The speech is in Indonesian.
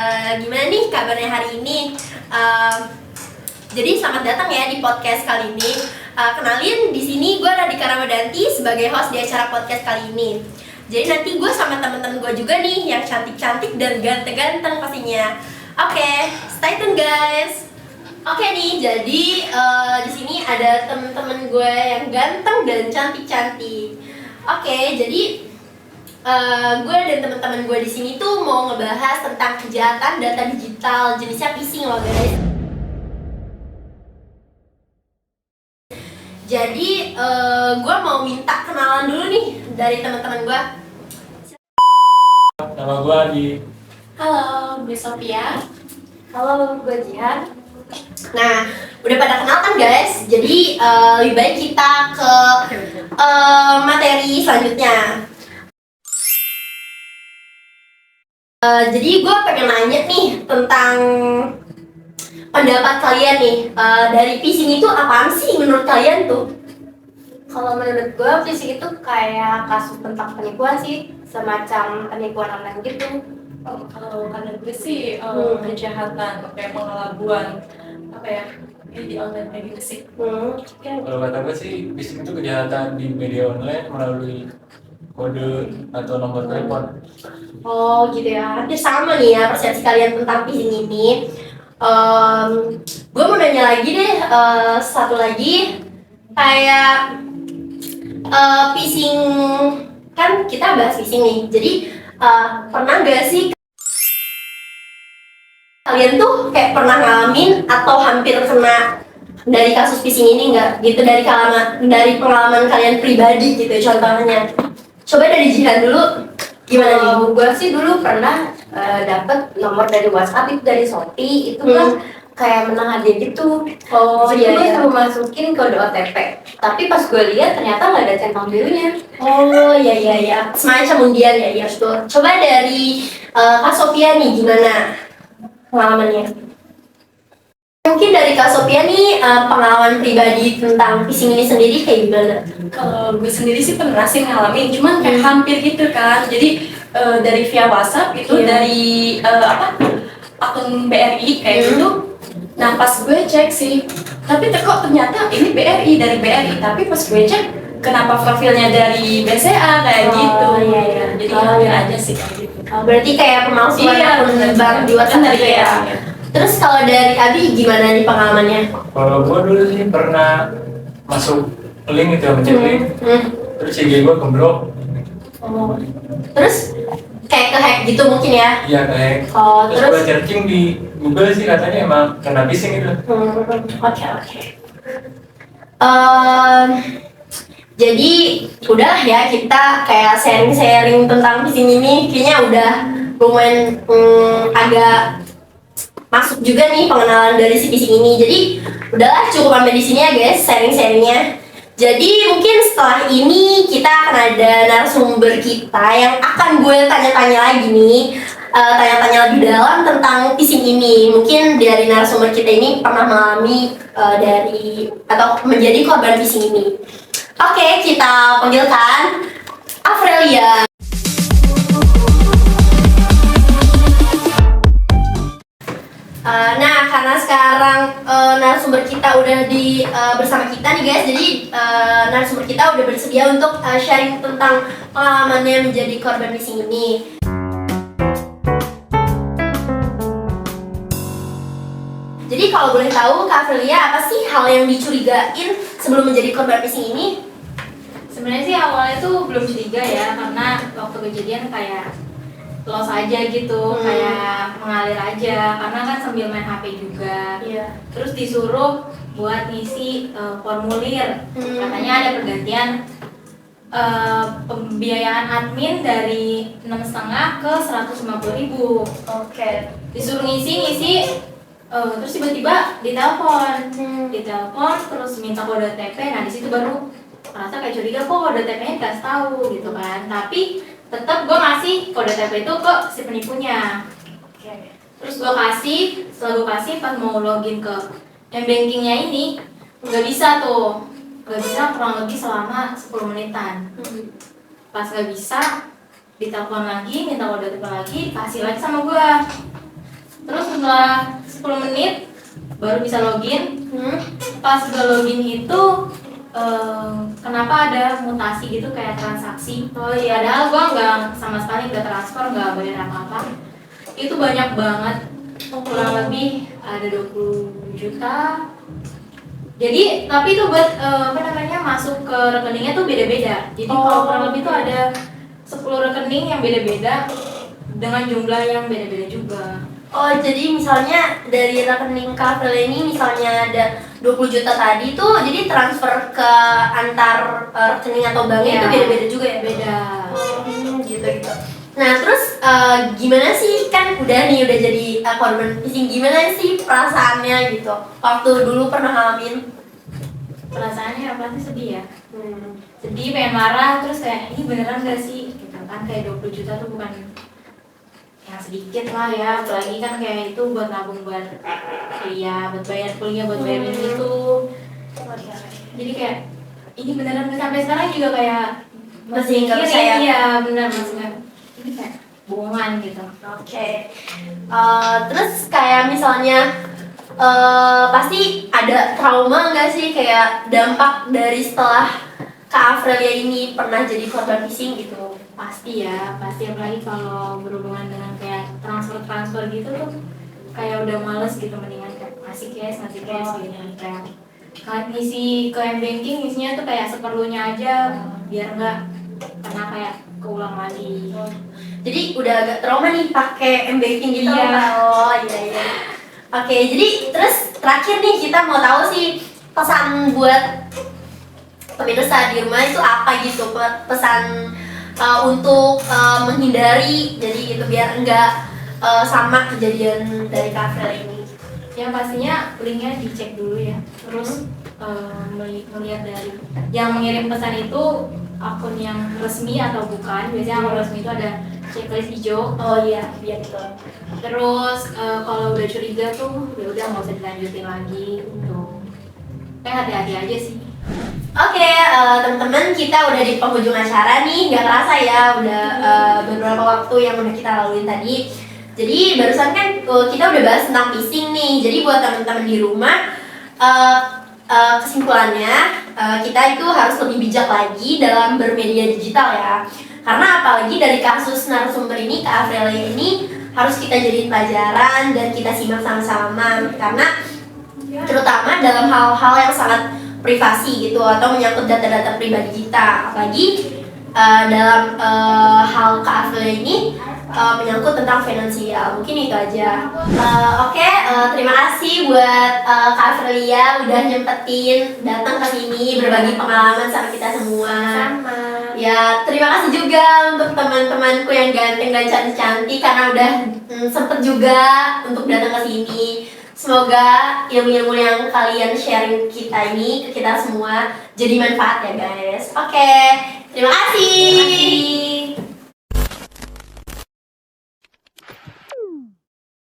Gimana nih kabarnya hari ini? Jadi selamat datang ya di podcast kali ini. Kenalin, di sini gue Radhika Ramadanti sebagai host di acara podcast kali ini. Jadi nanti gue sama teman-teman gue juga nih yang cantik-cantik dan ganteng-ganteng pastinya. Oke, stay tune guys. Oke nih, jadi di sini ada teman-teman gue yang ganteng dan cantik-cantik. Oke, jadi gue dan teman-teman gue di sini tuh mau ngebahas tentang kejahatan data digital jenisnya phishing loh guys. Jadi gue mau minta kenalan dulu nih dari teman-teman gue. Nama gue Adi. Halo, gue Sophia. Halo, gue Jihan. Nah, udah pada kenal kan guys? Jadi lebih baik kita ke materi selanjutnya. Jadi gue pengen nanya nih tentang pendapat kalian nih, dari phishing itu apaan sih menurut kalian tuh? Kalau menurut gue, phishing itu kayak kasus tentang penipuan sih, semacam penipuan online gitu. Kalau karena gue sih kejahatan kayak pengelabuan di online kayak gitu sih. Kalau kata gue sih, phishing itu kejahatan di media online melalui kode atau nomor telepon. Oh gitu ya, hampir sama nih ya persepsi kalian tentang phishing ini. Gue mau nanya lagi deh, satu lagi kayak phishing, kan kita bahas phishing nih. Jadi pernah gak sih kalian tuh kayak pernah ngalamin atau hampir kena dari kasus phishing ini nggak? Gitu dari pengalaman kalian pribadi gitu contohnya. Coba dari Jihan dulu, gimana nih? Gue sih dulu pernah dapet nomor dari WhatsApp itu dari Shopee, itu kan kayak menang hadiah gitu. Oh Jadi iya gue iya. suruh masukin kode OTP, tapi pas gue lihat ternyata nggak ada centang birunya. Oh iya iya iya. Semacam undian ya, iya betul. Coba dari Kak Sophia nih gimana pengalamannya? Mungkin dari Kak Sophia nih pengalaman pribadi tentang phishing ini sendiri kayak gimana? Kalau gue sendiri sih pernah sih ngalamin, cuman kayak hampir gitu kan. Jadi dari via WhatsApp itu dari akun BRI kayak gitu. Nah pas gue cek sih, tapi kok ternyata ini BRI dari BRI, tapi pas gue cek kenapa profilnya dari BCA kayak gitu. Iya iya. Jadi hampir aja sih kayak gitu. Berarti kayak pemalsuan akun bank di WhatsApp gitu ya. Terus kalau dari Abi gimana nih pengalamannya? Kalau gue dulu sih pernah masuk link itu, mencet link, terus IG gue keblok. Oh. Terus kayak ke-hack gitu mungkin ya? Iya kayak. Oh, Terus gue terus? searching di Google sih katanya emang kena phishing itu. Oke. Jadi udah ya kita kayak sharing-sharing tentang phishing ini kayaknya udah lumayan agak masuk juga nih pengenalan dari si phishing ini. Jadi udahlah cukup sampai di sini ya guys sharing-sharingnya. Jadi mungkin setelah ini kita akan ada narasumber kita yang akan gue tanya-tanya lagi nih, tanya-tanya lebih dalam tentang phishing ini. Mungkin dari narasumber kita ini pernah mengalami dari atau menjadi korban phishing ini. Oke, kita panggilkan Afrelia. Nah, karena sekarang narasumber kita udah bersama kita nih guys, jadi narasumber kita udah bersedia untuk sharing tentang pengalamannya menjadi korban phishing ini. Jadi kalau boleh tahu Kak Afrelia, apa sih hal yang dicurigain sebelum menjadi korban phishing ini? Sebenarnya sih awalnya tuh belum curiga ya, karena waktu kejadian kayak los aja gitu, kayak mengalir aja, karena kan sambil main HP juga. Iya. Terus disuruh buat ngisi formulir, katanya ada pergantian pembiayaan admin dari 6,5 ke 150.000. Oke. Disuruh ngisi, terus tiba-tiba ditelepon, terus minta kode OTP. Nah di situ baru merasa kayak curiga, kok kode OTP-nya dikasih tahu gitu kan. Tapi tetap gue ngasih kode OTP itu ke si penipunya. Terus gue kasih, setelah gue kasih pas mau login ke m-bankingnya ini nggak bisa tuh, nggak bisa kurang lebih selama 10 menitan. Pas nggak bisa, ditelepon lagi, minta kode OTP lagi, kasih lagi sama gue. Terus setelah 10 menit baru bisa login. Pas udah login itu kenapa ada mutasi gitu kayak transaksi. Oh iya. Padahal gua nggak sama sekali nggak transfer, nggak bayar apa-apa. Itu banyak banget, kurang lebih ada 20 juta. Jadi tapi itu buat apa namanya, masuk ke rekeningnya tuh beda-beda. Jadi kalau kurang lebih tuh ada 10 rekening yang beda-beda dengan jumlah yang beda-beda juga. Oh, jadi misalnya dari rekening Kak ini misalnya ada 20 juta tadi tuh jadi transfer ke antar rekening atau banknya Iya. itu beda-beda juga ya? Beda. Gitu. Nah, terus gimana sih, kan udah jadi korban phishing, gimana sih perasaannya gitu waktu dulu pernah ngalamin? Perasaannya pasti sedih ya. Sedih, pengen marah, terus kayak ini beneran gak sih? Gitu kan, kayak 20 juta tuh bukan yang sedikit lah ya, apalagi kan kayak itu buat nabung buat kuliah, buat bayar kuliah, buat bayar ini itu. Jadi kayak ini beneran gak, sampai sekarang juga kayak Masih nggak mikirin, percaya? iya bener, masih nggak, ini kayak bohongan gitu. Oke. Terus kayak misalnya pasti ada trauma nggak sih, kayak dampak dari setelah Kak Afrelia ini pernah jadi korban phishing gitu? Pasti ya, pasti, apalagi kalau berhubungan dengan kayak transfer gitu tuh kayak udah males gitu, mendingan kayak ngasih cash gitu. Kayak ngisi ke M-Banking, isinya tuh kayak seperlunya aja biar nggak kena kayak keulang lagi. Jadi udah agak trauma nih pakai M-Banking gitu. Iya. Kak? Oh iya. Oke, jadi terus terakhir nih kita mau tahu sih pesan buat pemirsa di rumah itu apa gitu, pesan untuk menghindari jadi gitu biar enggak sama kejadian dari Kak Afrelia ini. Yang pastinya linknya dicek dulu ya, terus melihat dari yang mengirim pesan itu akun yang resmi atau bukan. Biasanya akun resmi itu ada checklist hijau. Oh iya gitu. Terus kalau udah curiga tuh ya udah nggak usah dilanjutin lagi gitu. Kayak hati-hati aja sih. Oke, teman-teman, kita udah di penghujung acara nih, nggak kerasa ya udah beberapa waktu yang udah kita laluin tadi. Jadi barusan kan kita udah bahas tentang phishing nih. Jadi buat teman-teman di rumah, kesimpulannya kita itu harus lebih bijak lagi dalam bermedia digital ya. Karena apalagi dari kasus narasumber ini, Kak Afrelia ini harus kita jadiin pelajaran dan kita simak sama-sama. Karena terutama dalam hal-hal yang sangat privasi gitu atau menyangkut data-data pribadi kita, apalagi dalam hal Kak Afrelia ini menyangkut tentang finansial. Mungkin itu aja. Oke, terima kasih buat Kak Afrelia udah nyempetin datang ke sini berbagi pengalaman sama kita semua. Sama. Ya, terima kasih juga untuk teman-temanku yang ganteng dan cantik-cantik karena udah sempet juga untuk datang ke sini. Semoga ilmu-ilmu yang kalian sharing kita ini ke kita semua jadi manfaat ya guys. Oke, terima kasih.